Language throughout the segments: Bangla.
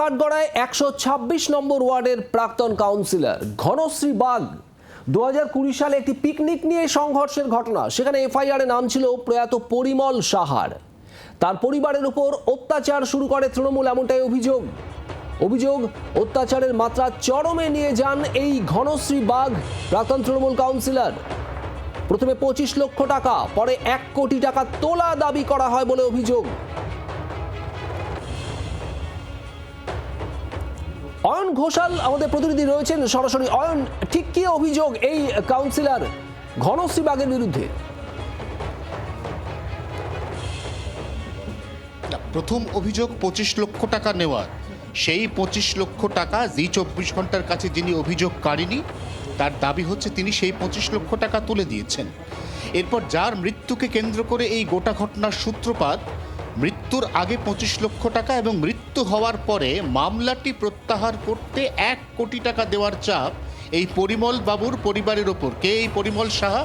কাঠগড়ায় 126 নম্বর ওয়ার্ডের প্রাক্তন কাউন্সিলর ঘনশ্রী বাগ 2020 সালে একটি পিকনিক নিয়ে সংঘর্ষের ঘটনা। সেখানে এফআইআর নাম ছিল প্রয়াত পরিমল সাহার। তার পরিবারের উপর অত্যাচার শুরু করে তৃণমূল, এমনটাই অভিযোগ। অত্যাচারের মাত্রা চরমে নিয়ে যান এই ঘনশ্রী বাগ প্রাক্তন তৃণমূল কাউন্সিলর। প্রথমে 25 লক্ষ টাকা, পরে 1 কোটি টাকা তোলা দাবি করা হয় বলে অভিযোগ। অয়ন ঘোষাল আমাদের প্রতিনিধি রয়েছেন সরাসরি। অয়ন, ঠিক কি অভিযোগ এই কাউন্সিলর ঘনশ্রী বাগের বিরুদ্ধে? প্রথম অভিযোগ 25 লক্ষ টাকা নেওয়ার। সেই 25 লক্ষ টাকা জি 24 ঘন্টার কাছে যিনি অভিযোগকারিনী, তার দাবি হচ্ছে তিনি সেই 25 লক্ষ টাকা তুলে দিয়েছেন। এরপর যার মৃত্যুকে কেন্দ্র করে এই গোটা ঘটনার সূত্রপাত, মৃত্যুর আগে 25 লক্ষ টাকা এবং মৃত্যু হওয়ার পরে মামলাটি প্রত্যাহার করতে 1 কোটি টাকা দেওয়ার চাপ এই পরিমল বাবুর পরিবারের ওপর। কে এই পরিমল সাহা?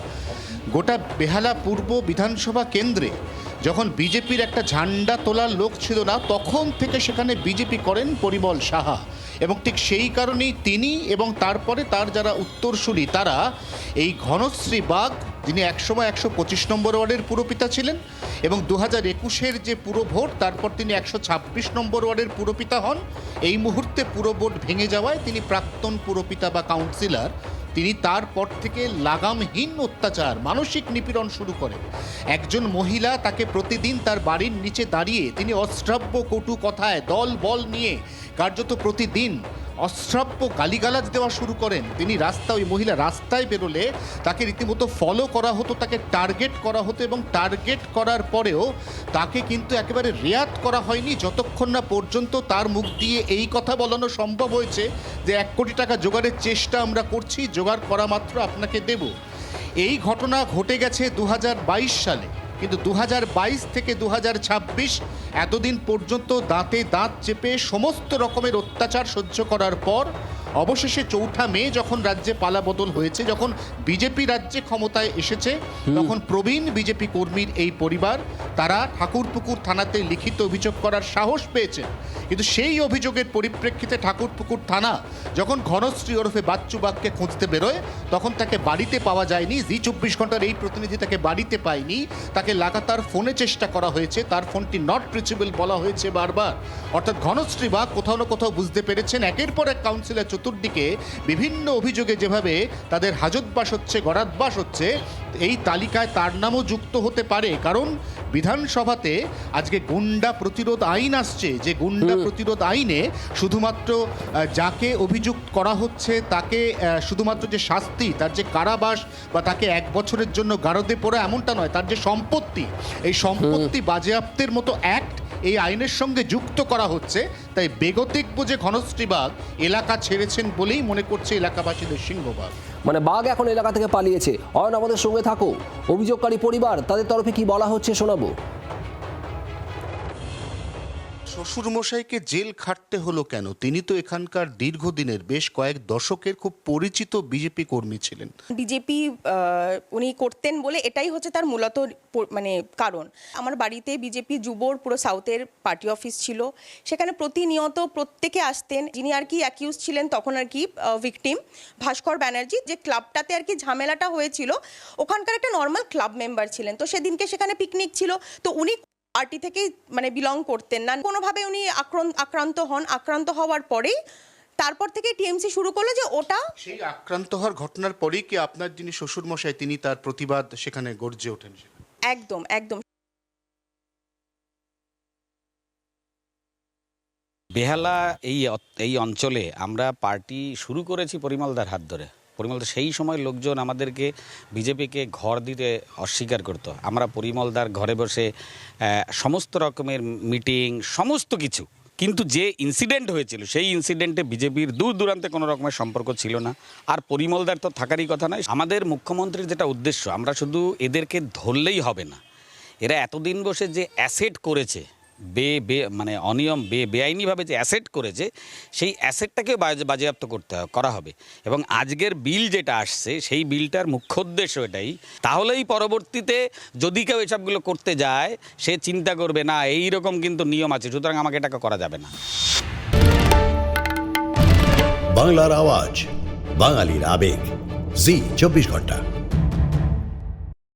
গোটা বেহালা পূর্ব বিধানসভা কেন্দ্রে যখন বিজেপির একটা ঝান্ডা তোলার লোক ছিল না, তখন থেকে সেখানে বিজেপি করেন পরিমল সাহা। এবং ঠিক সেই কারণেই তিনি এবং তারপরে তার যারা উত্তরসূরি, তারা এই ঘনশ্রী বাগ, যিনি একসময় 125 নম্বর ওয়ার্ডের পুরপিতা ছিলেন এবং 2021-এর যে পুরো ভোট, তারপর তিনি 126 নম্বর ওয়ার্ডের পুরপিতা হন। এই মুহূর্তে পুরো ভোট ভেঙে যাওয়ায় তিনি প্রাক্তন পুরপিতা বা কাউন্সিলর। তিনি তারপর থেকে লাগামহীন অত্যাচার, মানসিক নিপীড়ন শুরু করেন। একজন মহিলা তাকে প্রতিদিন তার বাড়ির নিচে দাঁড়িয়ে তিনি অশ্রাব্য কটু কথায় দল বল নিয়ে কার্যত প্রতিদিন অশ্রাব্য গালিগালাজ দেওয়া শুরু করেন। তিনি ওই মহিলা রাস্তায় বেরোলে তাকে রীতিমতো ফলো করা হতো, তাকে টার্গেট করা হতো এবং টার্গেট করার পরেও তাকে কিন্তু একেবারে রেয়াত করা হয়নি, যতক্ষণ না পর্যন্ত তার মুখ দিয়ে এই কথা বলানো সম্ভব হয়েছে যে 1 কোটি টাকা জোগাড়ের চেষ্টা আমরা করছি, জোগাড় করা মাত্র আপনাকে দেব। এই ঘটনা ঘটে গেছে 2022 সালে, কিন্তু 2022 থেকে 2026 এতদিন পর্যন্ত দাঁতে দাঁত চেপে সমস্ত রকমের অত্যাচার সহ্য করার পর অবশেষে 4 মে যখন রাজ্যে পালাবদল হয়েছে, যখন বিজেপি রাজ্যে ক্ষমতায় এসেছে, তখন প্রবীণ বিজেপি কর্মীর এই পরিবার তারা ঠাকুরপুকুর থানাতে লিখিত অভিযোগ করার সাহস পেয়েছেন। কিন্তু সেই অভিযোগের পরিপ্রেক্ষিতে ঠাকুরপুকুর থানা যখন ঘনশ্রী ওরফে বাচ্চু বাগকে খুঁজতে বেরোয়, তখন তাকে বাড়িতে পাওয়া যায়নি। জি 24 ঘন্টার এই প্রতিনিধি তাকে বাড়িতে পায়নি, তাকে লাগাতার ফোনে চেষ্টা করা হয়েছে, তার ফোনটি নট রিচেবল বলা হয়েছে বারবার। অর্থাৎ ঘনশ্রী বাগ কোথাও না কোথাও বুঝতে পেরেছেন একের পর এক কাউন্সিলর চতুর্দিকে বিভিন্ন অভিযোগে যেভাবে তাদের হাজতবাস হচ্ছে, গরাদবাস হচ্ছে, এই তালিকায় তার নামও যুক্ত হতে পারে। কারণ বিধানসভাতে আজকে গুন্ডা প্রতিরোধ আইন আসছে, যে গুন্ডা প্রতিরোধ আইনে শুধুমাত্র যাকে অভিযুক্ত করা হচ্ছে তাকে শুধুমাত্র যে শাস্তি, তার যে কারাবাস বা তাকে 1 বছরের জন্য গারদে পোড়া এমনটা নয়, তার যে সম্পত্তি, এই সম্পত্তি বাজেয়াপ্তের মতো অ্যাক্ট এই আইনের সঙ্গে যুক্ত করা হচ্ছে। তাই বেগতিক বুঝে ঘনশ্রী বাগ এলাকা ছেড়েছেন বলেই মনে করছে এলাকাবাসীদের সিংহভাগ। মানে বাগ এখন এলাকা থেকে পালিয়েছে। অয়ন, আমাদের সঙ্গে থাকো। অভিযোগকারী পরিবার, তাদের তরফে কি বলা হচ্ছে শোনাবো। শ্বশুরমশাইকে জেল খাটতে হলো কেন? তিনি তো এখানকার দীর্ঘদিনের, বেশ কয়েক দশকের খুব পরিচিত বিজেপি কর্মী ছিলেন। বিজেপি উনি করতেন বলে এটাই হচ্ছে তার মূলত মানে কারণ। আমার বাড়িতে বিজেপি যুবর পুরো সাউথের পার্টি অফিস ছিল, সেখানে প্রতিনিয়ত প্রত্যেকে আসতেন। যিনি আর কি অ্যাকিউজ ছিলেন তখন আর কি ভিকটিম, ভাস্কর ব্যানার্জি, যে ক্লাবটাতে আর কি ঝামেলাটা হয়েছিল, ওখানকার একটা নর্মাল ক্লাব মেম্বার ছিলেন। তো সেদিনকে সেখানে পিকনিক ছিল, তো উনি পার্টি থেকেই মানে বিলং করতেন না, কোনোভাবে উনি আক্রান্ত হওয়ার পরেই তারপর থেকে টিএমসি শুরু করলো যে ওটা। সেই আক্রান্ত হওয়ার ঘটনার পরেই কি আপনার যিনি শ্বশুরমশাই তিনি তার প্রতিবাদ সেখানে গর্জে ওঠেন? একদম একদম। বেহালা এই অঞ্চলে আমরা পার্টি শুরু করেছি পরিমলদার হাত ধরে। পরিমলদার সেই সময় লোকজন আমাদেরকে, বিজেপিকে ঘর দিতে অস্বীকার করতো। আমরা পরিমলদার ঘরে বসে সমস্ত রকমের মিটিং, সমস্ত কিছু। কিন্তু যে ইনসিডেন্ট হয়েছিল সেই ইনসিডেন্টে বিজেপির দূর দূরান্তে কোনো রকমের সম্পর্ক ছিল না। আর পরিমলদার তো থাকারই কথা নয়। আমাদের মুখ্যমন্ত্রীর যেটা উদ্দেশ্য, আমরা শুধু এদেরকে ধরলেই হবে না, এরা এতদিন বসে যে অ্যাসেট করেছে, মানে অনিয়ম বেআইনিভাবে যে অ্যাসেট করেছে, সেই অ্যাসেটটাকে বাজেয়াপ্ত করা হবে। এবং আজকের বিল যেটা আসছে, সেই বিলটার মুখ্য উদ্দেশ্য এটাই। তাহলেই পরবর্তীতে যদি কেউ এসবগুলো করতে যায়, সে চিন্তা করবে না এইরকম কিন্তু নিয়ম আছে, সুতরাং আমাকে এটা করা যাবে না। বাংলার আওয়াজ, বাঙালির আবেগ, জি 24 ঘন্টা।